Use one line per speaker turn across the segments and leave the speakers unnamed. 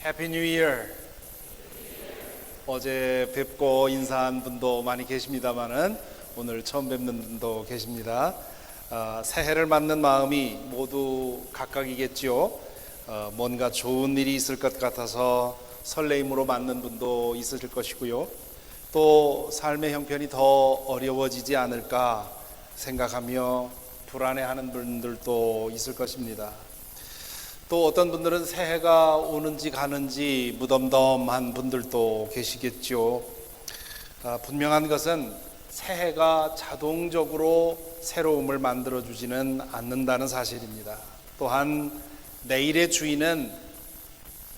해피 뉴 이어. 어제 뵙고 인사한 분도 많이 계십니다만은 오늘 처음 뵙는 분도 계십니다. 새해를 맞는 마음이 모두 각각이겠지요. 뭔가 좋은 일이 있을 것 같아서 설레임으로 맞는 분도 있을 것이고요. 또 삶의 형편이 더 어려워지지 않을까 생각하며 불안해하는 분들도 있을 것입니다. 또 어떤 분들은 새해가 오는지 가는지 무덤덤한 분들도 계시겠죠. 분명한 것은 새해가 자동적으로 새로움을 만들어주지는 않는다는 사실입니다. 또한 내일의 주인은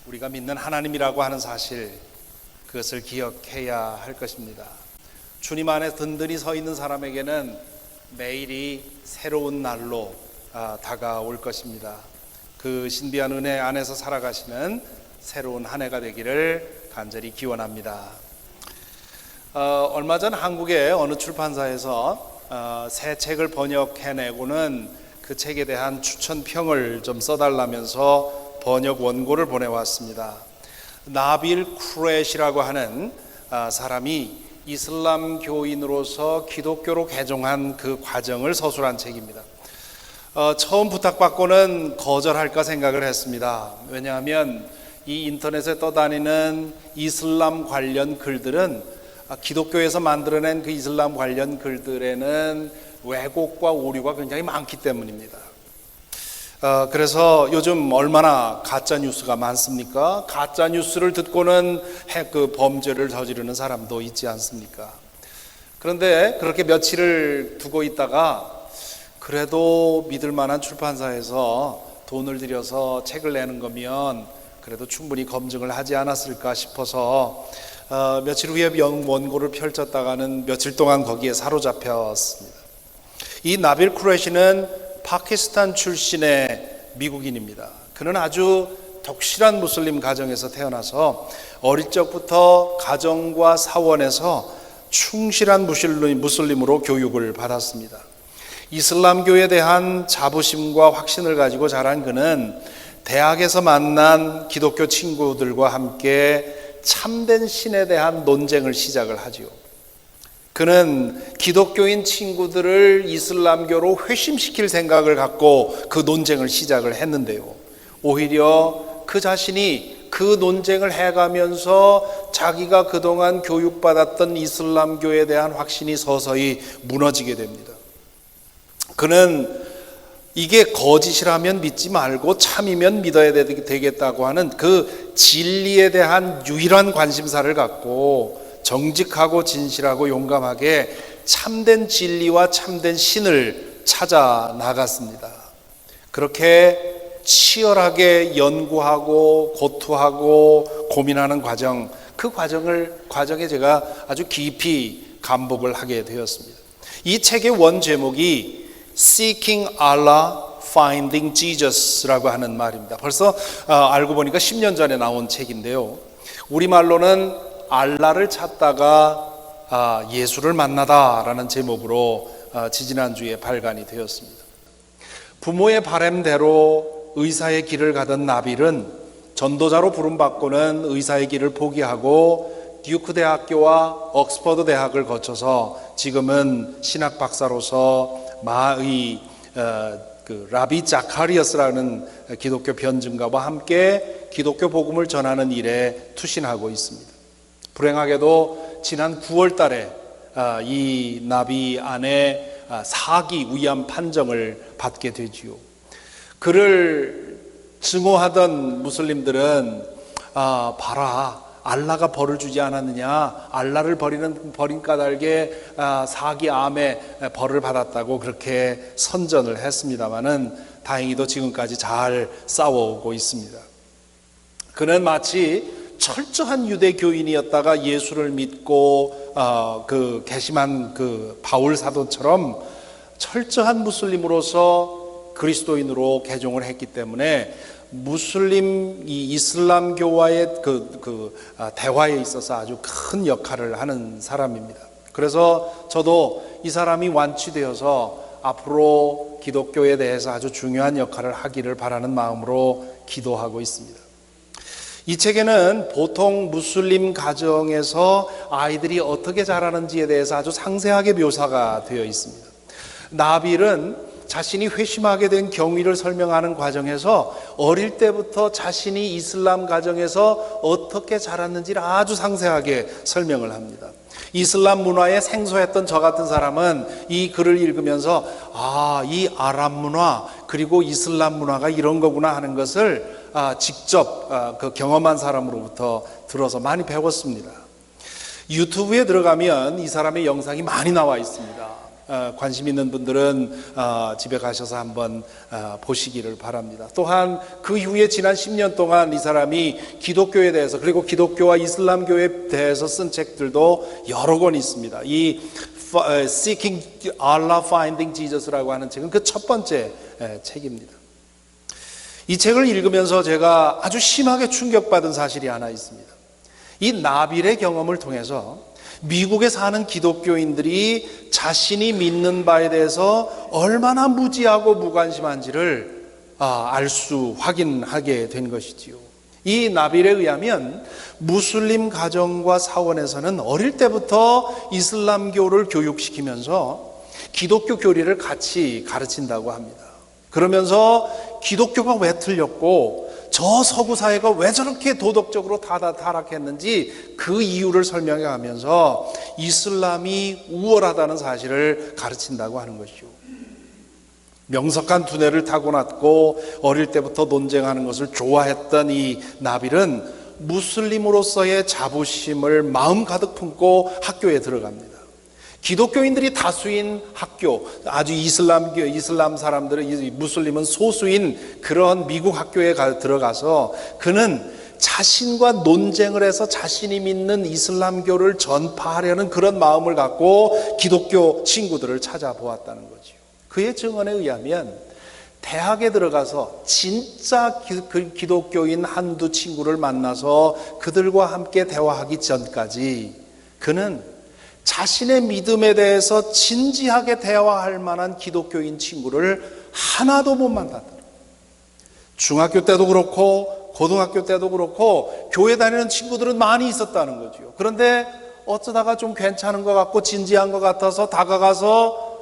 우리가 믿는 하나님이라고 하는 사실, 그것을 기억해야 할 것입니다. 주님 안에 든든히 서 있는 사람에게는 매일이 새로운 날로 다가올 것입니다. 그 신비한 은혜 안에서 살아가시는 새로운 한 해가 되기를 간절히 기원합니다. 얼마 전 한국의 어느 출판사에서 새 책을 번역해내고는 그 책에 대한 추천평을 좀 써달라면서 번역 원고를 보내왔습니다. 나빌 쿠레시라고 하는 사람이 이슬람 교인으로서 기독교로 개종한 그 과정을 서술한 책입니다. 처음 부탁받고는 거절할까 생각을 했습니다. 왜냐하면 이 인터넷에 떠다니는 이슬람 관련 글들은 기독교에서 만들어낸 그 이슬람 관련 글들에는 왜곡과 오류가 굉장히 많기 때문입니다. 그래서 요즘 얼마나 가짜 뉴스가 많습니까? 가짜 뉴스를 듣고는 그 범죄를 저지르는 사람도 있지 않습니까? 그런데 그렇게 며칠을 두고 있다가 그래도 믿을 만한 출판사에서 돈을 들여서 책을 내는 거면 그래도 충분히 검증을 하지 않았을까 싶어서 며칠 후에 원고를 펼쳤다가는 며칠 동안 거기에 사로잡혔습니다. 이 나빌 쿠레시는 파키스탄 출신의 미국인입니다. 그는 아주 독실한 무슬림 가정에서 태어나서 어릴 적부터 가정과 사원에서 충실한 무슬림으로 교육을 받았습니다. 이슬람교에 대한 자부심과 확신을 가지고 자란 그는 대학에서 만난 기독교 친구들과 함께 참된 신에 대한 논쟁을 시작을 하지요. 그는 기독교인 친구들을 이슬람교로 회심시킬 생각을 갖고 그 논쟁을 시작을 했는데요. 오히려 그 자신이 그 논쟁을 해가면서 자기가 그동안 교육받았던 이슬람교에 대한 확신이 서서히 무너지게 됩니다. 그는 이게 거짓이라면 믿지 말고 참이면 믿어야 되겠다고 하는 그 진리에 대한 유일한 관심사를 갖고 정직하고 진실하고 용감하게 참된 진리와 참된 신을 찾아 나갔습니다. 그렇게 치열하게 연구하고 고투하고 고민하는 과정, 그 과정에 제가 아주 깊이 감복을 하게 되었습니다. 이 책의 원 제목이 Seeking Allah, Finding Jesus라고 하는 말입니다. 벌써 알고 보니까 10년 전에 나온 책인데요. 우리말로는 알라를 찾다가 예수를 만나다라는 제목으로 지지난주에 발간이 되었습니다. 부모의 바람대로 의사의 길을 가던 나빌은 전도자로 부름받고는 의사의 길을 포기하고 듀크 대학교와 옥스퍼드 대학을 거쳐서 지금은 신학 박사로서 마의 라비 자카리아스라는 기독교 변증가와 함께 기독교 복음을 전하는 일에 투신하고 있습니다. 불행하게도 지난 9월 달에 이 나비 안에 사기 위암 판정을 받게 되지요. 그를 증오하던 무슬림들은 봐라, 알라가 벌을 주지 않았느냐, 알라를 버린 까닭에 사기암에 벌을 받았다고 그렇게 선전을 했습니다마는 다행히도 지금까지 잘 싸워오고 있습니다. 그는 마치 철저한 유대교인이었다가 예수를 믿고 그 개심한 그 바울 사도처럼 철저한 무슬림으로서 그리스도인으로 개종을 했기 때문에 무슬림 이슬람교와의 대화에 있어서 아주 큰 역할을 하는 사람입니다. 그래서 저도 이 사람이 완치되어서 앞으로 기독교에 대해서 아주 중요한 역할을 하기를 바라는 마음으로 기도하고 있습니다. 이 책에는 보통 무슬림 가정에서 아이들이 어떻게 자라는지에 대해서 아주 상세하게 묘사가 되어 있습니다. 나빌은 자신이 회심하게 된 경위를 설명하는 과정에서 어릴 때부터 자신이 이슬람 가정에서 어떻게 자랐는지를 아주 상세하게 설명을 합니다. 이슬람 문화에 생소했던 저 같은 사람은 이 글을 읽으면서 이 아랍 문화 그리고 이슬람 문화가 이런 거구나 하는 것을 직접 그 경험한 사람으로부터 들어서 많이 배웠습니다. 유튜브에 들어가면 이 사람의 영상이 많이 나와 있습니다. 관심 있는 분들은 집에 가셔서 한번 보시기를 바랍니다. 또한 그 이후에 지난 10년 동안 이 사람이 기독교에 대해서 그리고 기독교와 이슬람교에 대해서 쓴 책들도 여러 권 있습니다. 이 Seeking Allah, Finding Jesus라고 하는 책은 그 첫 번째 책입니다. 이 책을 읽으면서 제가 아주 심하게 충격받은 사실이 하나 있습니다. 이 나빌의 경험을 통해서 미국에 사는 기독교인들이 자신이 믿는 바에 대해서 얼마나 무지하고 무관심한지를 확인하게 된 것이지요. 이 나빌에 의하면 무슬림 가정과 사원에서는 어릴 때부터 이슬람교를 교육시키면서 기독교 교리를 같이 가르친다고 합니다. 그러면서 기독교가 왜 틀렸고 저 서구 사회가 왜 저렇게 도덕적으로 타락했는지 그 이유를 설명해 가면서 이슬람이 우월하다는 사실을 가르친다고 하는 것이죠. 명석한 두뇌를 타고났고 어릴 때부터 논쟁하는 것을 좋아했던 이 나빌은 무슬림으로서의 자부심을 마음 가득 품고 학교에 들어갑니다. 기독교인들이 다수인 학교, 아주 이슬람 사람들은, 무슬림은 소수인 그런 미국 학교에 들어가서 그는 자신과 논쟁을 해서 자신이 믿는 이슬람교를 전파하려는 그런 마음을 갖고 기독교 친구들을 찾아보았다는 거죠. 그의 증언에 의하면 대학에 들어가서 진짜 기독교인 한두 친구를 만나서 그들과 함께 대화하기 전까지 그는 자신의 믿음에 대해서 진지하게 대화할 만한 기독교인 친구를 하나도 못 만났다. 중학교 때도 그렇고 고등학교 때도 그렇고 교회 다니는 친구들은 많이 있었다는 거죠. 그런데 어쩌다가 좀 괜찮은 것 같고 진지한 것 같아서 다가가서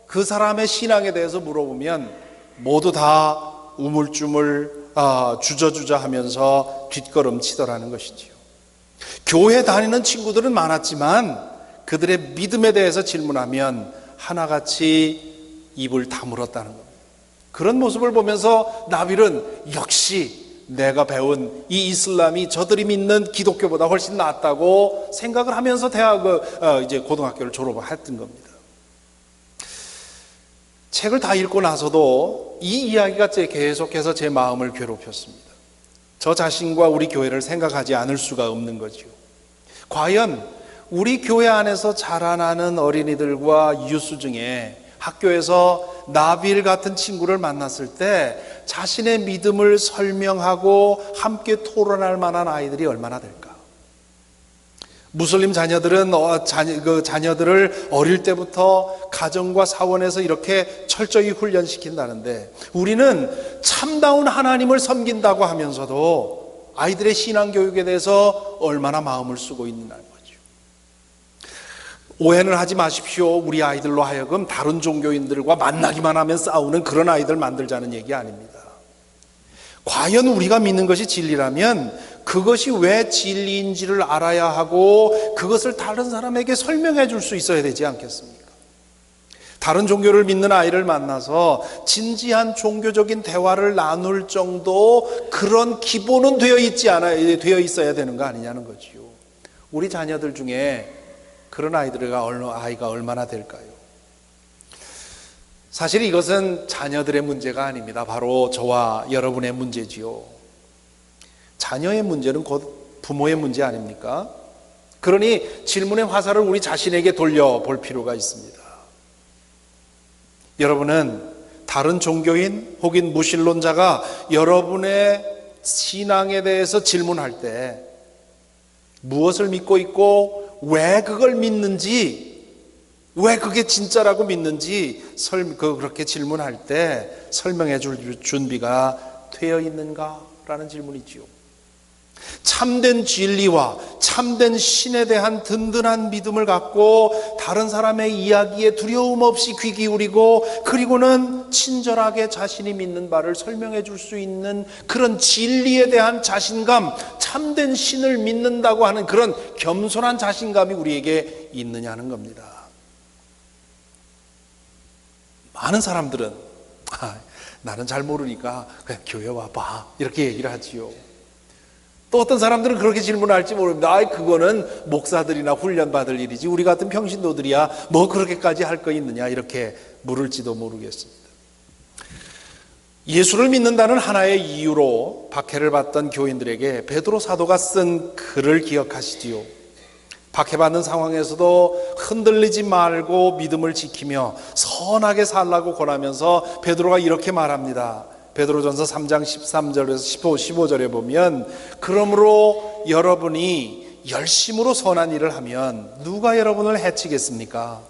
그 사람의 신앙에 대해서 물어보면 모두 다 우물쭈물 주저주저 하면서 뒷걸음치더라는 것이지요. 교회 다니는 친구들은 많았지만 그들의 믿음에 대해서 질문하면 하나같이 입을 다물었다는 겁니다. 그런 모습을 보면서 나빌은 역시 내가 배운 이 이슬람이 저들이 믿는 기독교보다 훨씬 낫다고 생각을 하면서 이제 고등학교를 졸업했던 겁니다. 책을 다 읽고 나서도 이 이야기가 계속해서 제 마음을 괴롭혔습니다. 저 자신과 우리 교회를 생각하지 않을 수가 없는 거죠. 과연 우리 교회 안에서 자라나는 어린이들과 유수 중에 학교에서 나빌 같은 친구를 만났을 때 자신의 믿음을 설명하고 함께 토론할 만한 아이들이 얼마나 될까? 무슬림 자녀들은 자녀들을 어릴 때부터 가정과 사원에서 이렇게 철저히 훈련시킨다는데 우리는 참다운 하나님을 섬긴다고 하면서도 아이들의 신앙교육에 대해서 얼마나 마음을 쓰고 있느냐. 오해는 하지 마십시오. 우리 아이들로 하여금 다른 종교인들과 만나기만 하면 싸우는 그런 아이들 만들자는 얘기 아닙니다. 과연 우리가 믿는 것이 진리라면 그것이 왜 진리인지를 알아야 하고 그것을 다른 사람에게 설명해 줄 수 있어야 되지 않겠습니까? 다른 종교를 믿는 아이를 만나서 진지한 종교적인 대화를 나눌 정도 그런 기본은 되어 있어야 되는 거 아니냐는 거지요. 우리 자녀들 중에 그런 아이가 얼마나 될까요? 사실 이것은 자녀들의 문제가 아닙니다. 바로 저와 여러분의 문제지요. 자녀의 문제는 곧 부모의 문제 아닙니까? 그러니 질문의 화살을 우리 자신에게 돌려볼 필요가 있습니다. 여러분은 다른 종교인 혹은 무신론자가 여러분의 신앙에 대해서 질문할 때 무엇을 믿고 있고 왜 그걸 믿는지, 왜 그게 진짜라고 믿는지 그렇게 질문할 때 설명해 줄 준비가 되어 있는가라는 질문이지요. 참된 진리와 참된 신에 대한 든든한 믿음을 갖고 다른 사람의 이야기에 두려움 없이 귀 기울이고, 그리고는 친절하게 자신이 믿는 바를 설명해 줄 수 있는 그런 진리에 대한 자신감, 참된 신을 믿는다고 하는 그런 겸손한 자신감이 우리에게 있느냐는 겁니다. 많은 사람들은 나는 잘 모르니까 그냥 교회 와봐 이렇게 얘기를 하지요. 또 어떤 사람들은 그렇게 질문할지 모릅니다. 그거는 목사들이나 훈련받을 일이지 우리 같은 평신도들이야 뭐 그렇게까지 할 거 있느냐 이렇게 물을지도 모르겠습니다. 예수를 믿는다는 하나의 이유로 박해를 받던 교인들에게 베드로 사도가 쓴 글을 기억하시지요. 박해받는 상황에서도 흔들리지 말고 믿음을 지키며 선하게 살라고 권하면서 베드로가 이렇게 말합니다. 베드로전서 3장 13절에서 15절에 보면, 그러므로 여러분이 열심으로 선한 일을 하면 누가 여러분을 해치겠습니까?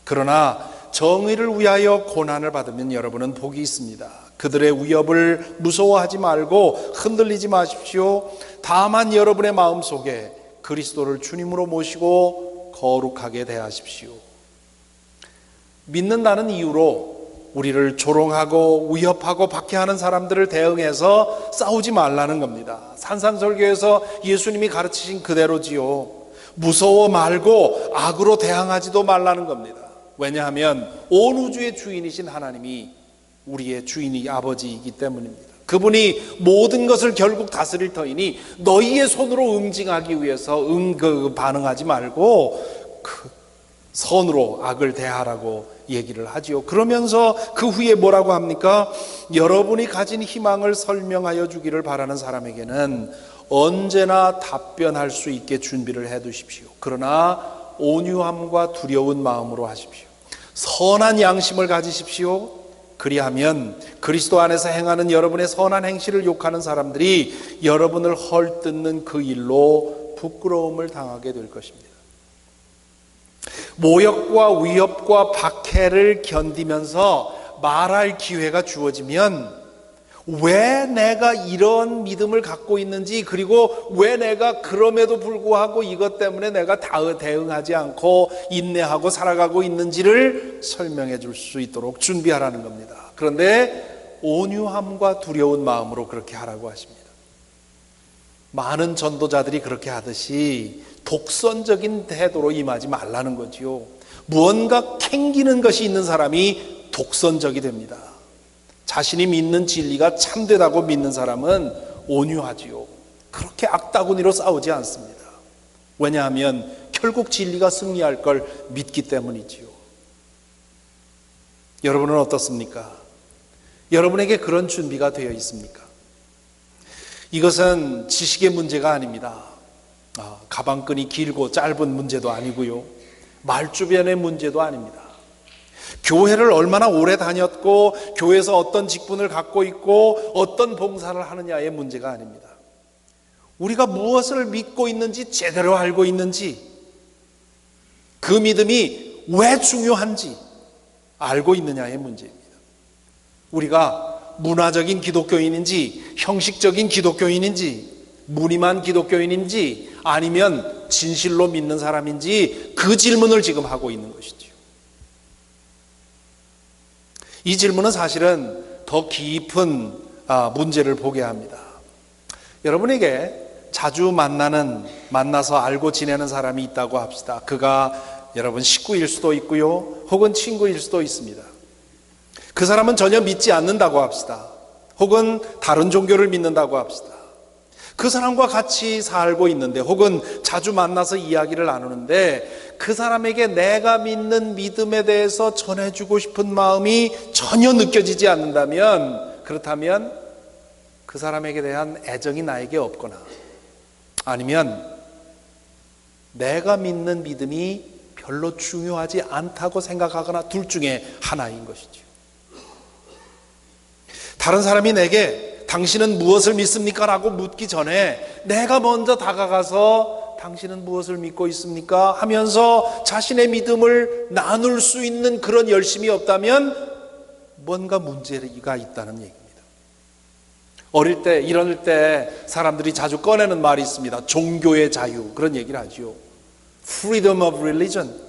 그러나 정의를 위하여 고난을 받으면 여러분은 복이 있습니다. 그들의 위협을 무서워하지 말고 흔들리지 마십시오. 다만 여러분의 마음속에 그리스도를 주님으로 모시고 거룩하게 대하십시오. 믿는다는 이유로 우리를 조롱하고 위협하고 박해하는 사람들을 대응해서 싸우지 말라는 겁니다. 산상설교에서 예수님이 가르치신 그대로지요. 무서워 말고 악으로 대항하지도 말라는 겁니다. 왜냐하면 온 우주의 주인이신 하나님이 우리의 주인이 아버지이기 때문입니다. 그분이 모든 것을 결국 다스릴 터이니 너희의 손으로 응징하기 위해서 반응하지 말고 선으로 악을 대하라고 얘기를 하지요. 그러면서 그 후에 뭐라고 합니까? 여러분이 가진 희망을 설명하여 주기를 바라는 사람에게는 언제나 답변할 수 있게 준비를 해 두십시오. 그러나 온유함과 두려운 마음으로 하십시오. 선한 양심을 가지십시오. 그리하면 그리스도 안에서 행하는 여러분의 선한 행실을 욕하는 사람들이 여러분을 헐뜯는 그 일로 부끄러움을 당하게 될 것입니다. 모욕과 위협과 박해를 견디면서 말할 기회가 주어지면 왜 내가 이런 믿음을 갖고 있는지, 그리고 왜 내가 그럼에도 불구하고 이것 때문에 내가 대응하지 않고 인내하고 살아가고 있는지를 설명해 줄 수 있도록 준비하라는 겁니다. 그런데 온유함과 두려운 마음으로 그렇게 하라고 하십니다. 많은 전도자들이 그렇게 하듯이 독선적인 태도로 임하지 말라는 거지요. 무언가 캥기는 것이 있는 사람이 독선적이 됩니다. 자신이 믿는 진리가 참되다고 믿는 사람은 온유하지요. 그렇게 악다구니로 싸우지 않습니다. 왜냐하면 결국 진리가 승리할 걸 믿기 때문이지요. 여러분은 어떻습니까? 여러분에게 그런 준비가 되어 있습니까? 이것은 지식의 문제가 아닙니다. 가방끈이 길고 짧은 문제도 아니고요. 말주변의 문제도 아닙니다. 교회를 얼마나 오래 다녔고 교회에서 어떤 직분을 갖고 있고 어떤 봉사를 하느냐의 문제가 아닙니다. 우리가 무엇을 믿고 있는지 제대로 알고 있는지, 그 믿음이 왜 중요한지 알고 있느냐의 문제입니다. 우리가 문화적인 기독교인인지 형식적인 기독교인인지 무림한 기독교인인지 아니면 진실로 믿는 사람인지 그 질문을 지금 하고 있는 것이죠. 이 질문은 사실은 더 깊은 문제를 보게 합니다. 여러분에게 자주 만나서 알고 지내는 사람이 있다고 합시다. 그가 여러분 식구일 수도 있고요, 혹은 친구일 수도 있습니다. 그 사람은 전혀 믿지 않는다고 합시다. 혹은 다른 종교를 믿는다고 합시다. 그 사람과 같이 살고 있는데, 혹은 자주 만나서 이야기를 나누는데 그 사람에게 내가 믿는 믿음에 대해서 전해주고 싶은 마음이 전혀 느껴지지 않는다면, 그렇다면 그 사람에게 대한 애정이 나에게 없거나, 아니면 내가 믿는 믿음이 별로 중요하지 않다고 생각하거나, 둘 중에 하나인 것이죠. 다른 사람이 내게 당신은 무엇을 믿습니까? 라고 묻기 전에 내가 먼저 다가가서 당신은 무엇을 믿고 있습니까? 하면서 자신의 믿음을 나눌 수 있는 그런 열심이 없다면 뭔가 문제가 있다는 얘기입니다. 어릴 때, 이럴 때 사람들이 자주 꺼내는 말이 있습니다. 종교의 자유, 그런 얘기를 하죠. Freedom of religion.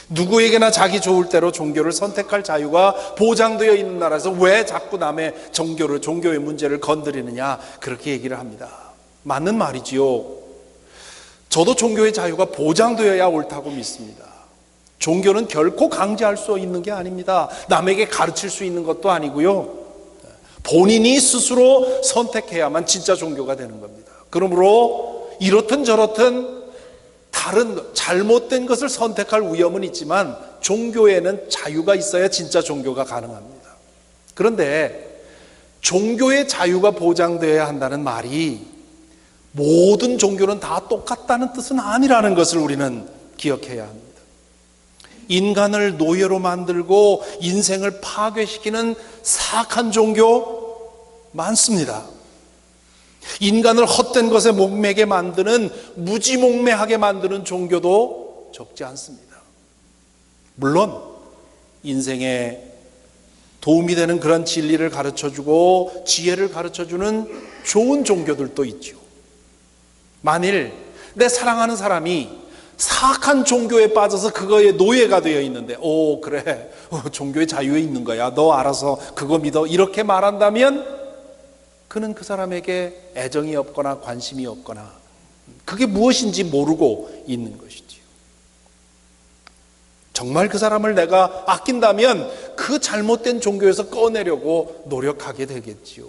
누구에게나 자기 좋을 대로 종교를 선택할 자유가 보장되어 있는 나라에서 왜 자꾸 남의 종교의 문제를 건드리느냐, 그렇게 얘기를 합니다. 맞는 말이지요. 저도 종교의 자유가 보장되어야 옳다고 믿습니다. 종교는 결코 강제할 수 있는 게 아닙니다. 남에게 가르칠 수 있는 것도 아니고요. 본인이 스스로 선택해야만 진짜 종교가 되는 겁니다. 그러므로 이렇든 저렇든 다른 잘못된 것을 선택할 위험은 있지만 종교에는 자유가 있어야 진짜 종교가 가능합니다. 그런데 종교의 자유가 보장되어야 한다는 말이 모든 종교는 다 똑같다는 뜻은 아니라는 것을 우리는 기억해야 합니다. 인간을 노예로 만들고 인생을 파괴시키는 사악한 종교 많습니다. 인간을 헛된 것에 목매게 만드는, 무지몽매하게 만드는 종교도 적지 않습니다. 물론 인생에 도움이 되는 그런 진리를 가르쳐주고 지혜를 가르쳐주는 좋은 종교들도 있죠. 만일 내 사랑하는 사람이 사악한 종교에 빠져서 그거에 노예가 되어 있는데, 오 그래, 종교의 자유에 있는 거야, 너 알아서 그거 믿어, 이렇게 말한다면 그는 그 사람에게 애정이 없거나 관심이 없거나 그게 무엇인지 모르고 있는 것이지요. 정말 그 사람을 내가 아낀다면 그 잘못된 종교에서 꺼내려고 노력하게 되겠지요.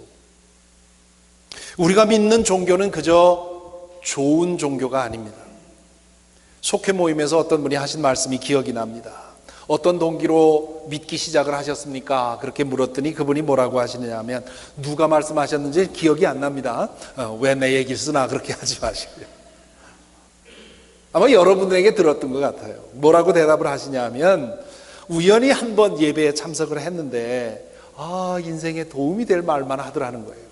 우리가 믿는 종교는 그저 좋은 종교가 아닙니다. 속회 모임에서 어떤 분이 하신 말씀이 기억이 납니다. 어떤 동기로 믿기 시작을 하셨습니까? 그렇게 물었더니 그분이 뭐라고 하시느냐 하면, 누가 말씀하셨는지 기억이 안 납니다. 왜 내 얘기를 쓰나 그렇게 하지 마시고요. 아마 여러분들에게 들었던 것 같아요. 뭐라고 대답을 하시냐 하면, 우연히 한번 예배에 참석을 했는데 인생에 도움이 될 말만 하더라는 거예요.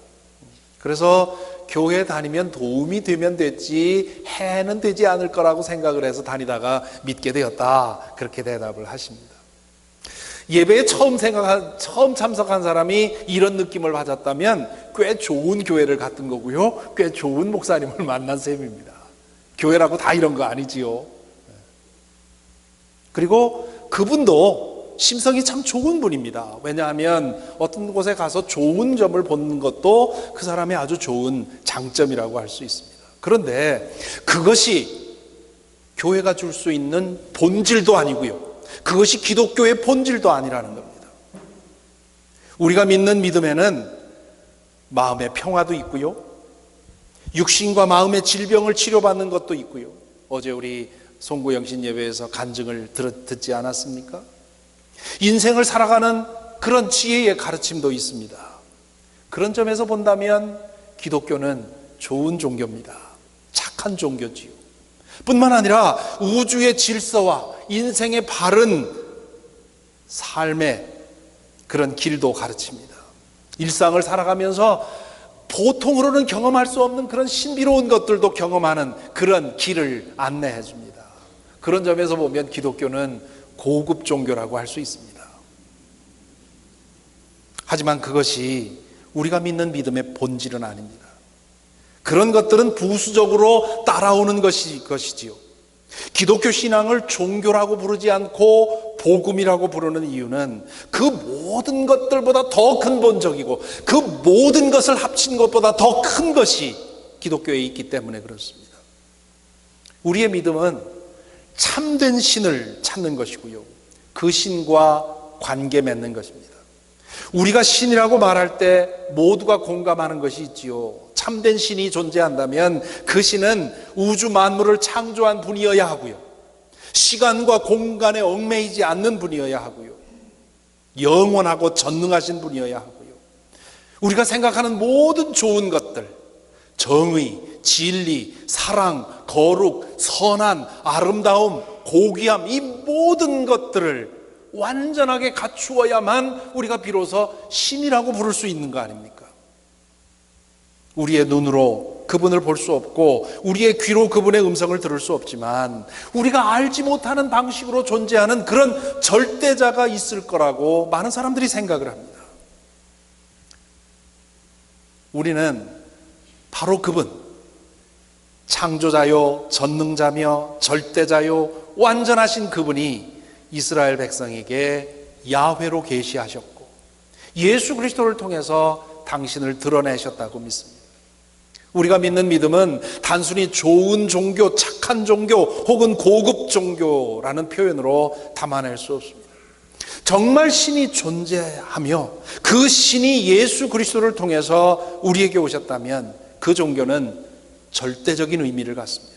그래서 교회 다니면 도움이 되면 됐지 해는 되지 않을 거라고 생각을 해서 다니다가 믿게 되었다, 그렇게 대답을 하십니다. 예배에 처음 참석한 사람이 이런 느낌을 받았다면 꽤 좋은 교회를 갔던 거고요, 꽤 좋은 목사님을 만난 셈입니다. 교회라고 다 이런 거 아니지요. 그리고 그분도 심성이 참 좋은 분입니다. 왜냐하면 어떤 곳에 가서 좋은 점을 보는 것도 그 사람의 아주 좋은 장점이라고 할 수 있습니다. 그런데 그것이 교회가 줄 수 있는 본질도 아니고요, 그것이 기독교의 본질도 아니라는 겁니다. 우리가 믿는 믿음에는 마음의 평화도 있고요, 육신과 마음의 질병을 치료받는 것도 있고요. 어제 우리 송구영신 예배에서 간증을 듣지 않았습니까? 인생을 살아가는 그런 지혜의 가르침도 있습니다. 그런 점에서 본다면 기독교는 좋은 종교입니다. 착한 종교지요. 뿐만 아니라 우주의 질서와 인생의 바른 삶의 그런 길도 가르칩니다. 일상을 살아가면서 보통으로는 경험할 수 없는 그런 신비로운 것들도 경험하는 그런 길을 안내해 줍니다. 그런 점에서 보면 기독교는 고급 종교라고 할 수 있습니다. 하지만 그것이 우리가 믿는 믿음의 본질은 아닙니다. 그런 것들은 부수적으로 따라오는 것이지요. 기독교 신앙을 종교라고 부르지 않고 복음이라고 부르는 이유는 그 모든 것들보다 더 근본적이고 그 모든 것을 합친 것보다 더 큰 것이 기독교에 있기 때문에 그렇습니다. 우리의 믿음은 참된 신을 찾는 것이고요, 그 신과 관계 맺는 것입니다. 우리가 신이라고 말할 때 모두가 공감하는 것이 있지요. 참된 신이 존재한다면 그 신은 우주 만물을 창조한 분이어야 하고요, 시간과 공간에 얽매이지 않는 분이어야 하고요, 영원하고 전능하신 분이어야 하고요, 우리가 생각하는 모든 좋은 것들, 정의, 진리, 사랑, 거룩, 선한, 아름다움, 고귀함, 이 모든 것들을 완전하게 갖추어야만 우리가 비로소 신이라고 부를 수 있는 거 아닙니까? 우리의 눈으로 그분을 볼 수 없고 우리의 귀로 그분의 음성을 들을 수 없지만 우리가 알지 못하는 방식으로 존재하는 그런 절대자가 있을 거라고 많은 사람들이 생각을 합니다. 우리는 바로 그분, 창조자요 전능자며 절대자요 완전하신 그분이 이스라엘 백성에게 야훼로 계시하셨고 예수 그리스도를 통해서 당신을 드러내셨다고 믿습니다. 우리가 믿는 믿음은 단순히 좋은 종교, 착한 종교 혹은 고급 종교라는 표현으로 담아낼 수 없습니다. 정말 신이 존재하며 그 신이 예수 그리스도를 통해서 우리에게 오셨다면 그 종교는 절대적인 의미를 갖습니다.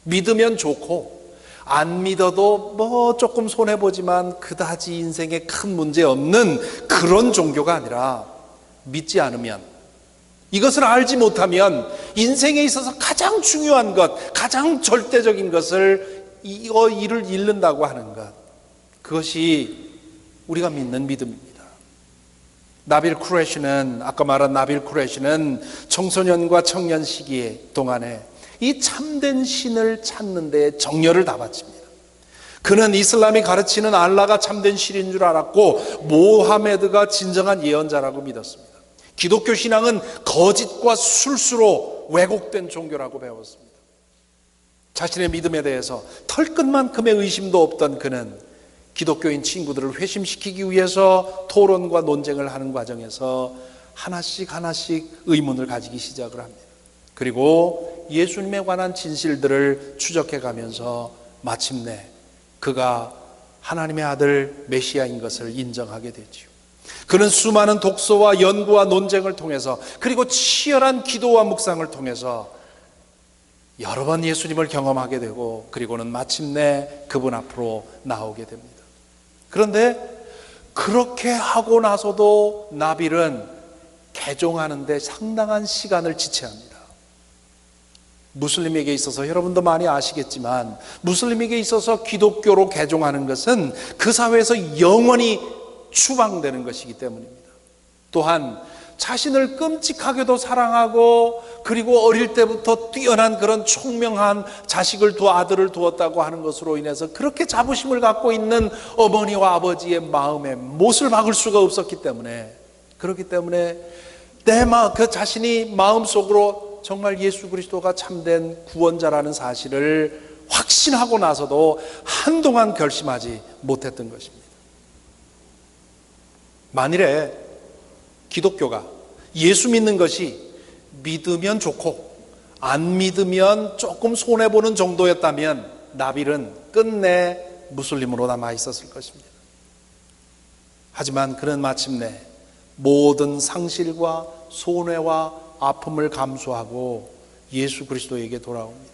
믿으면 좋고 안 믿어도 뭐 조금 손해보지만 그다지 인생에 큰 문제 없는 그런 종교가 아니라 믿지 않으면, 이것을 알지 못하면 인생에 있어서 가장 중요한 것, 가장 절대적인 것을 이를 잃는다고 하는 것, 그것이 우리가 믿는 믿음입니다. 나빌 쿠레시는, 아까 말한 나빌 쿠레시는 청소년과 청년 시기에 동안에 이 참된 신을 찾는 데 정열을 다 바칩니다. 그는 이슬람이 가르치는 알라가 참된 신인 줄 알았고 모하메드가 진정한 예언자라고 믿었습니다. 기독교 신앙은 거짓과 술수로 왜곡된 종교라고 배웠습니다. 자신의 믿음에 대해서 털끝만큼의 의심도 없던 그는 기독교인 친구들을 회심시키기 위해서 토론과 논쟁을 하는 과정에서 하나씩 의문을 가지기 시작을 합니다. 그리고 예수님에 관한 진실들을 추적해 가면서 마침내 그가 하나님의 아들 메시아인 것을 인정하게 되지요. 그는 수많은 독서와 연구와 논쟁을 통해서, 그리고 치열한 기도와 묵상을 통해서 여러 번 예수님을 경험하게 되고, 그리고는 마침내 그분 앞으로 나오게 됩니다. 그런데 그렇게 하고 나서도 나빌은 개종하는 데 상당한 시간을 지체합니다. 무슬림에게 있어서, 여러분도 많이 아시겠지만 무슬림에게 있어서 기독교로 개종하는 것은 그 사회에서 영원히 추방되는 것이기 때문입니다. 또한 자신을 끔찍하게도 사랑하고 그리고 어릴 때부터 뛰어난 그런 총명한 자식을 아들을 두었다고 하는 것으로 인해서 그렇게 자부심을 갖고 있는 어머니와 아버지의 마음에 못을 박을 수가 없었기 때문에, 그렇기 때문에 그 자신이 마음속으로 정말 예수 그리스도가 참된 구원자라는 사실을 확신하고 나서도 한동안 결심하지 못했던 것입니다. 만일에 기독교가, 예수 믿는 것이 믿으면 좋고 안 믿으면 조금 손해보는 정도였다면 나빌은 끝내 무슬림으로 남아 있었을 것입니다. 하지만 그는 마침내 모든 상실과 손해와 아픔을 감수하고 예수 그리스도에게 돌아옵니다.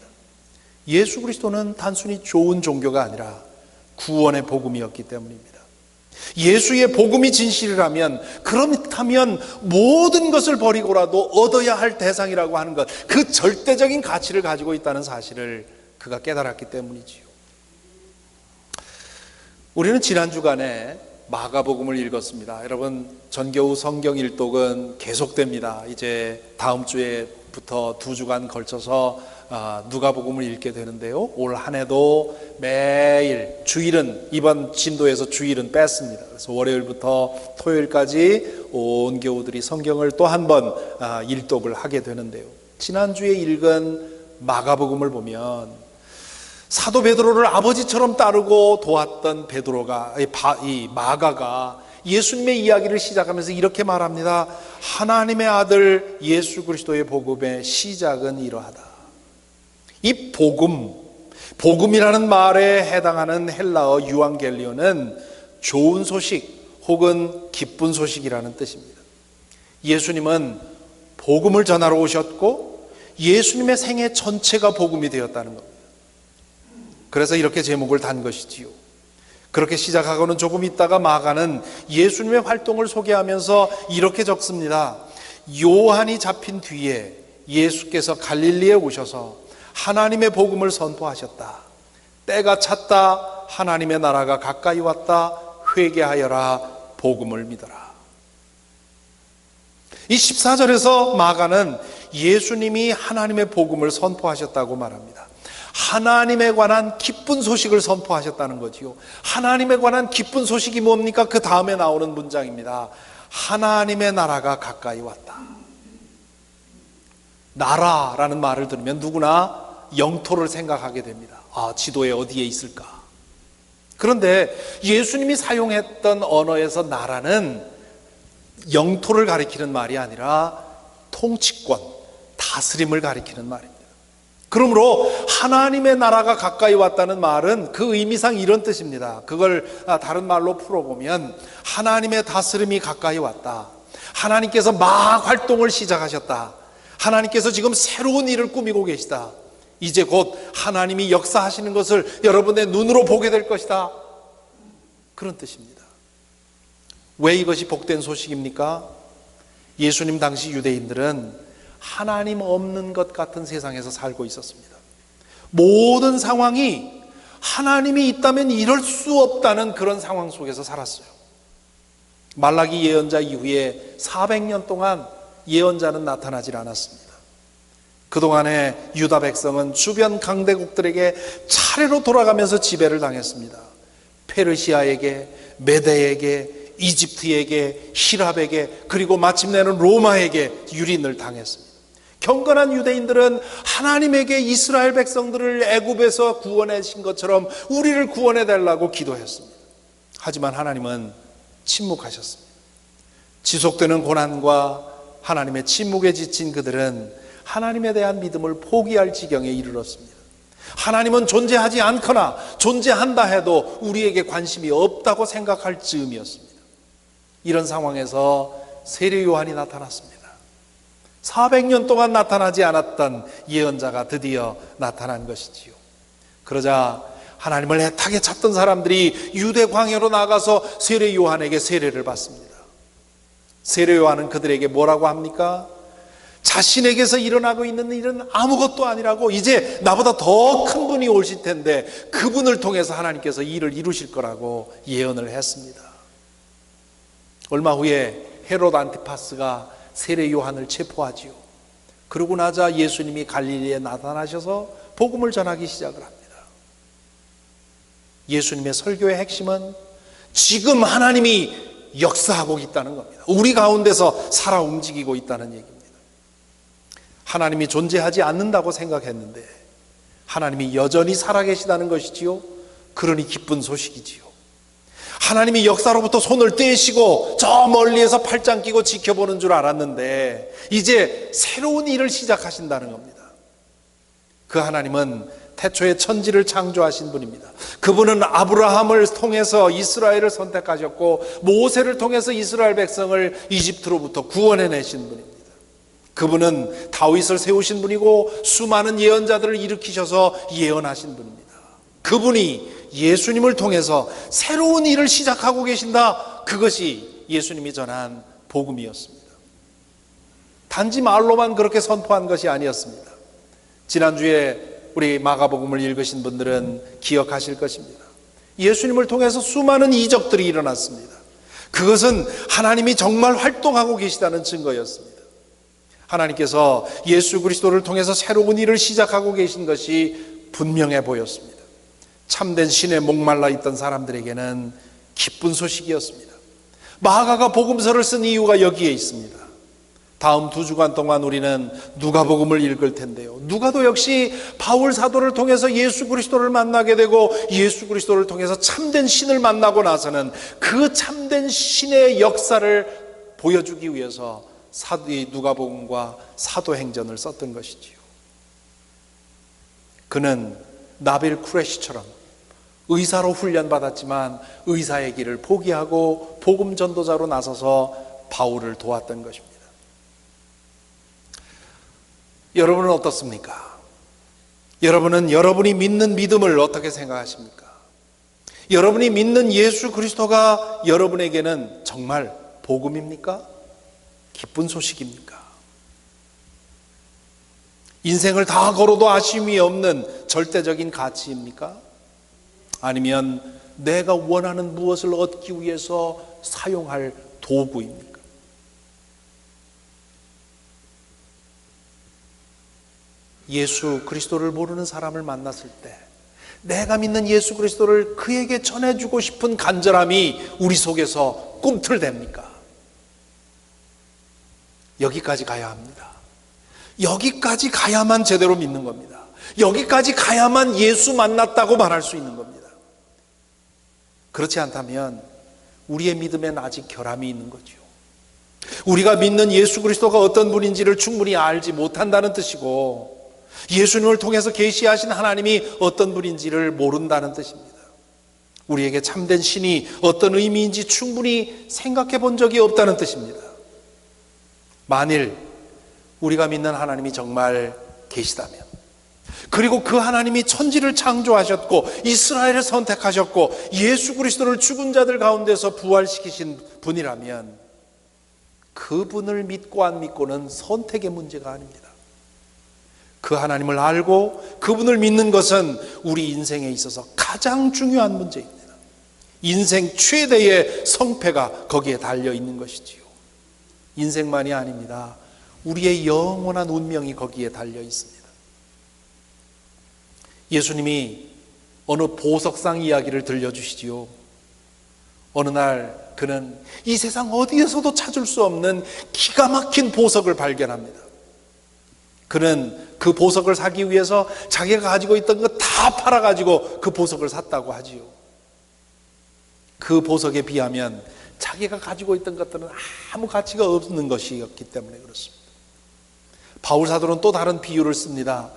예수 그리스도는 단순히 좋은 종교가 아니라 구원의 복음이었기 때문입니다. 예수의 복음이 진실이라면, 그렇다면 모든 것을 버리고라도 얻어야 할 대상이라고 하는 것, 그 절대적인 가치를 가지고 있다는 사실을 그가 깨달았기 때문이지요. 우리는 지난 주간에 마가복음을 읽었습니다. 여러분, 전교후 성경 일독은 계속됩니다. 이제 다음 주에부터 2주간 걸쳐서 누가복음을 읽게 되는데요, 올 한 해도 매일, 주일은 이번 진도에서 주일은 뺐습니다. 그래서 월요일부터 토요일까지 온 교우들이 성경을 또 한 번 일독을 하게 되는데요, 지난주에 읽은 마가복음을 보면 사도 베드로를 아버지처럼 따르고 도왔던 이 마가가 예수님의 이야기를 시작하면서 이렇게 말합니다. 하나님의 아들 예수 그리스도의 복음의 시작은 이러하다. 이 복음이라는 말에 해당하는 헬라어 유앙겔리온은 좋은 소식 혹은 기쁜 소식이라는 뜻입니다. 예수님은 복음을 전하러 오셨고 예수님의 생애 전체가 복음이 되었다는 겁니다. 그래서 이렇게 제목을 단 것이지요. 그렇게 시작하고는 조금 있다가 마가는 예수님의 활동을 소개하면서 이렇게 적습니다. 요한이 잡힌 뒤에 예수께서 갈릴리에 오셔서 하나님의 복음을 선포하셨다. 때가 찼다. 하나님의 나라가 가까이 왔다. 회개하여라. 복음을 믿어라. 이 14절에서 마가는 예수님이 하나님의 복음을 선포하셨다고 말합니다. 하나님에 관한 기쁜 소식을 선포하셨다는 거지요. 하나님에 관한 기쁜 소식이 뭡니까? 그 다음에 나오는 문장입니다. 하나님의 나라가 가까이 왔다. 나라라는 말을 들으면 누구나 영토를 생각하게 됩니다. 아, 지도에 어디에 있을까? 그런데 예수님이 사용했던 언어에서 나라는 영토를 가리키는 말이 아니라 통치권, 다스림을 가리키는 말입니다. 그러므로 하나님의 나라가 가까이 왔다는 말은 그 의미상 이런 뜻입니다. 그걸 다른 말로 풀어보면 하나님의 다스림이 가까이 왔다. 하나님께서 막 활동을 시작하셨다. 하나님께서 지금 새로운 일을 꾸미고 계시다. 이제 곧 하나님이 역사하시는 것을 여러분의 눈으로 보게 될 것이다. 그런 뜻입니다. 왜 이것이 복된 소식입니까? 예수님 당시 유대인들은 하나님 없는 것 같은 세상에서 살고 있었습니다. 모든 상황이 하나님이 있다면 이럴 수 없다는 그런 상황 속에서 살았어요. 말라기 예언자 이후에 400년 동안 예언자는 나타나질 않았습니다. 그동안에 유다 백성은 주변 강대국들에게 차례로 돌아가면서 지배를 당했습니다. 페르시아에게, 메대에게, 이집트에게, 히랍에게, 그리고 마침내는 로마에게 유린을 당했습니다. 경건한 유대인들은 하나님에게 이스라엘 백성들을 애굽에서 구원하신 것처럼 우리를 구원해 달라고 기도했습니다. 하지만 하나님은 침묵하셨습니다. 지속되는 고난과 하나님의 침묵에 지친 그들은 하나님에 대한 믿음을 포기할 지경에 이르렀습니다. 하나님은 존재하지 않거나 존재한다 해도 우리에게 관심이 없다고 생각할 즈음이었습니다. 이런 상황에서 세례 요한이 나타났습니다. 400년 동안 나타나지 않았던 예언자가 드디어 나타난 것이지요. 그러자 하나님을 애타게 찾던 사람들이 유대 광야로 나가서 세례 요한에게 세례를 받습니다. 세례 요한은 그들에게 뭐라고 합니까? 자신에게서 일어나고 있는 일은 아무것도 아니라고, 이제 나보다 더 큰 분이 오실 텐데 그분을 통해서 하나님께서 일을 이루실 거라고 예언을 했습니다. 얼마 후에 헤롯 안티파스가 세례 요한을 체포하지요. 그러고 나자 예수님이 갈릴리에 나타나셔서 복음을 전하기 시작을 합니다. 예수님의 설교의 핵심은 지금 하나님이 역사하고 있다는 겁니다. 우리 가운데서 살아 움직이고 있다는 얘기입니다. 하나님이 존재하지 않는다고 생각했는데 하나님이 여전히 살아계시다는 것이지요. 그러니 기쁜 소식이지요. 하나님이 역사로부터 손을 떼시고 저 멀리에서 팔짱 끼고 지켜보는 줄 알았는데 이제 새로운 일을 시작하신다는 겁니다. 그 하나님은 태초에 천지를 창조하신 분입니다. 그분은 아브라함을 통해서 이스라엘을 선택하셨고 모세를 통해서 이스라엘 백성을 이집트로부터 구원해내신 분입니다. 그분은 다윗을 세우신 분이고 수많은 예언자들을 일으키셔서 예언하신 분입니다. 그분이 예수님을 통해서 새로운 일을 시작하고 계신다. 그것이 예수님이 전한 복음이었습니다. 단지 말로만 그렇게 선포한 것이 아니었습니다. 지난주에 우리 마가복음을 읽으신 분들은 기억하실 것입니다. 예수님을 통해서 수많은 이적들이 일어났습니다. 그것은 하나님이 정말 활동하고 계시다는 증거였습니다. 하나님께서 예수 그리스도를 통해서 새로운 일을 시작하고 계신 것이 분명해 보였습니다. 참된 신에 목말라 있던 사람들에게는 기쁜 소식이었습니다. 마가가 복음서를 쓴 이유가 여기에 있습니다. 다음 2주간 동안 우리는 누가복음을 읽을 텐데요. 누가도 역시 바울 사도를 통해서 예수 그리스도를 만나게 되고 예수 그리스도를 통해서 참된 신을 만나고 나서는 그 참된 신의 역사를 보여주기 위해서 누가복음과 사도행전을 썼던 것이지요. 그는 나빌 쿠레시처럼 의사로 훈련받았지만 의사의 길을 포기하고 복음 전도자로 나서서 바울을 도왔던 것입니다. 여러분은 어떻습니까? 여러분은 여러분이 믿는 믿음을 어떻게 생각하십니까? 여러분이 믿는 예수 그리스도가 여러분에게는 정말 복음입니까? 기쁜 소식입니까? 인생을 다 걸어도 아쉬움이 없는 절대적인 가치입니까? 아니면 내가 원하는 무엇을 얻기 위해서 사용할 도구입니까? 예수 그리스도를 모르는 사람을 만났을 때 내가 믿는 예수 그리스도를 그에게 전해주고 싶은 간절함이 우리 속에서 꿈틀댑니까? 여기까지 가야 합니다. 여기까지 가야만 제대로 믿는 겁니다. 여기까지 가야만 예수 만났다고 말할 수 있는 겁니다. 그렇지 않다면 우리의 믿음엔 아직 결함이 있는 거죠. 우리가 믿는 예수 그리스도가 어떤 분인지를 충분히 알지 못한다는 뜻이고, 예수님을 통해서 계시하신 하나님이 어떤 분인지를 모른다는 뜻입니다. 우리에게 참된 신이 어떤 의미인지 충분히 생각해 본 적이 없다는 뜻입니다. 만일 우리가 믿는 하나님이 정말 계시다면, 그리고 그 하나님이 천지를 창조하셨고 이스라엘을 선택하셨고 예수 그리스도를 죽은 자들 가운데서 부활시키신 분이라면, 그분을 믿고 안 믿고는 선택의 문제가 아닙니다. 그 하나님을 알고 그분을 믿는 것은 우리 인생에 있어서 가장 중요한 문제입니다. 인생 최대의 성패가 거기에 달려 있는 것이지요. 인생만이 아닙니다. 우리의 영원한 운명이 거기에 달려 있습니다. 예수님이 어느 보석상 이야기를 들려주시지요. 어느 날 그는 이 세상 어디에서도 찾을 수 없는 기가 막힌 보석을 발견합니다. 그는 그 보석을 사기 위해서 자기가 가지고 있던 거 다 팔아가지고 그 보석을 샀다고 하지요. 그 보석에 비하면 자기가 가지고 있던 것들은 아무 가치가 없는 것이었기 때문에 그렇습니다. 바울 사도는 또 다른 비유를 씁니다.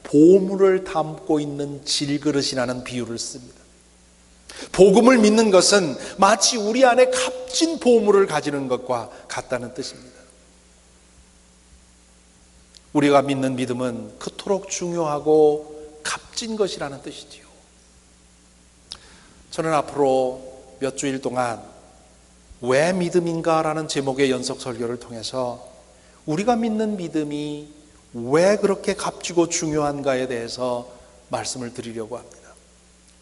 보물을 담고 있는 질그릇이라는 비유를 씁니다. 복음을 믿는 것은 마치 우리 안에 값진 보물을 가지는 것과 같다는 뜻입니다. 우리가 믿는 믿음은 그토록 중요하고 값진 것이라는 뜻이지요. 저는 앞으로 몇 주일 동안 왜 믿음인가라는 제목의 연속 설교를 통해서 우리가 믿는 믿음이 왜 그렇게 값지고 중요한가에 대해서 말씀을 드리려고 합니다.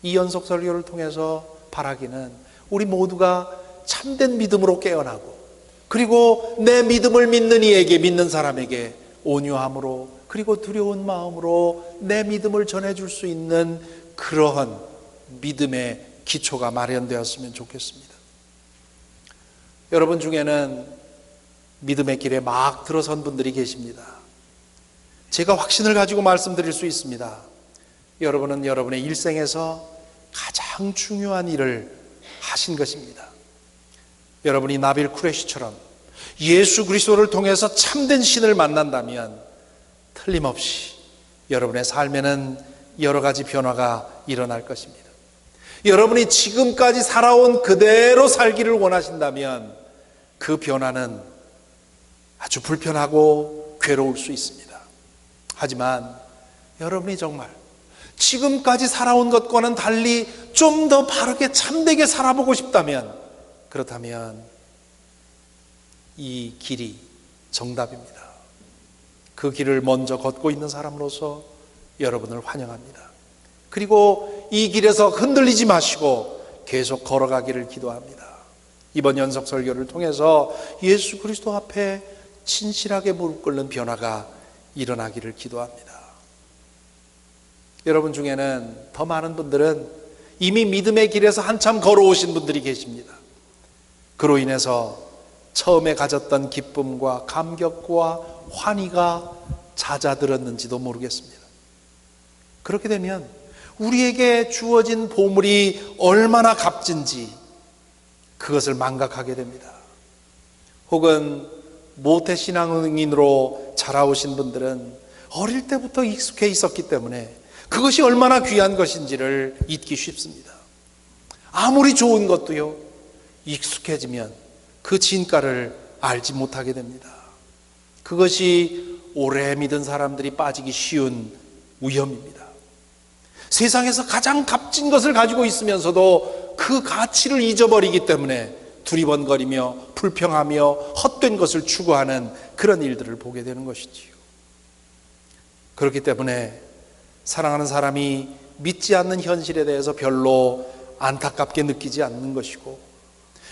이 연속 설교를 통해서 바라기는 우리 모두가 참된 믿음으로 깨어나고, 그리고 내 믿음을 믿는 이에게, 믿는 사람에게 온유함으로, 그리고 두려운 마음으로 내 믿음을 전해줄 수 있는 그러한 믿음의 기초가 마련되었으면 좋겠습니다. 여러분 중에는 믿음의 길에 막 들어선 분들이 계십니다. 제가 확신을 가지고 말씀드릴 수 있습니다. 여러분은 여러분의 일생에서 가장 중요한 일을 하신 것입니다. 여러분이 나빌 쿠레시처럼 예수 그리스도를 통해서 참된 신을 만난다면 틀림없이 여러분의 삶에는 여러 가지 변화가 일어날 것입니다. 여러분이 지금까지 살아온 그대로 살기를 원하신다면 그 변화는 아주 불편하고 괴로울 수 있습니다. 하지만 여러분이 정말 지금까지 살아온 것과는 달리 좀 더 바르게 참되게 살아보고 싶다면, 그렇다면 이 길이 정답입니다. 그 길을 먼저 걷고 있는 사람으로서 여러분을 환영합니다. 그리고 이 길에서 흔들리지 마시고 계속 걸어가기를 기도합니다. 이번 연속 설교를 통해서 예수 그리스도 앞에 진실하게 무릎 꿇는 변화가 일어나기를 기도합니다. 여러분 중에는 더 많은 분들은 이미 믿음의 길에서 한참 걸어오신 분들이 계십니다. 그로 인해서 처음에 가졌던 기쁨과 감격과 환희가 잦아들었는지도 모르겠습니다. 그렇게 되면 우리에게 주어진 보물이 얼마나 값진지 그것을 망각하게 됩니다. 혹은 모태신앙인으로 자라오신 분들은 어릴 때부터 익숙해 있었기 때문에 그것이 얼마나 귀한 것인지를 잊기 쉽습니다. 아무리 좋은 것도요, 익숙해지면 그 진가를 알지 못하게 됩니다. 그것이 오래 믿은 사람들이 빠지기 쉬운 위험입니다. 세상에서 가장 값진 것을 가지고 있으면서도 그 가치를 잊어버리기 때문에 두리번거리며 불평하며 헛된 것을 추구하는 그런 일들을 보게 되는 것이지요. 그렇기 때문에 사랑하는 사람이 믿지 않는 현실에 대해서 별로 안타깝게 느끼지 않는 것이고,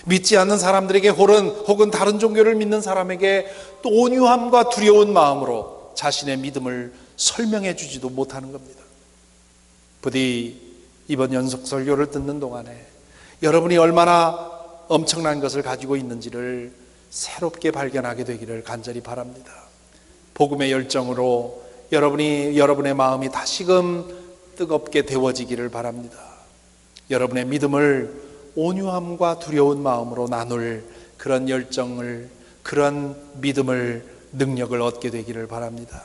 믿지 않는 사람들에게 혹은 다른 종교를 믿는 사람에게 또 온유함과 두려운 마음으로 자신의 믿음을 설명해 주지도 못하는 겁니다. 부디 이번 연속 설교를 듣는 동안에 여러분이 얼마나 엄청난 것을 가지고 있는지를 새롭게 발견하게 되기를 간절히 바랍니다. 복음의 열정으로 여러분의 마음이 다시금 뜨겁게 데워지기를 바랍니다. 여러분의 믿음을 온유함과 두려운 마음으로 나눌 그런 열정을, 그런 믿음을, 능력을 얻게 되기를 바랍니다.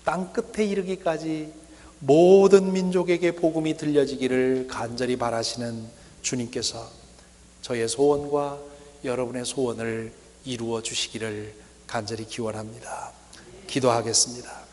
땅끝에 이르기까지 모든 민족에게 복음이 들려지기를 간절히 바라시는 주님께서 저의 소원과 여러분의 소원을 이루어 주시기를 간절히 기원합니다. 기도하겠습니다.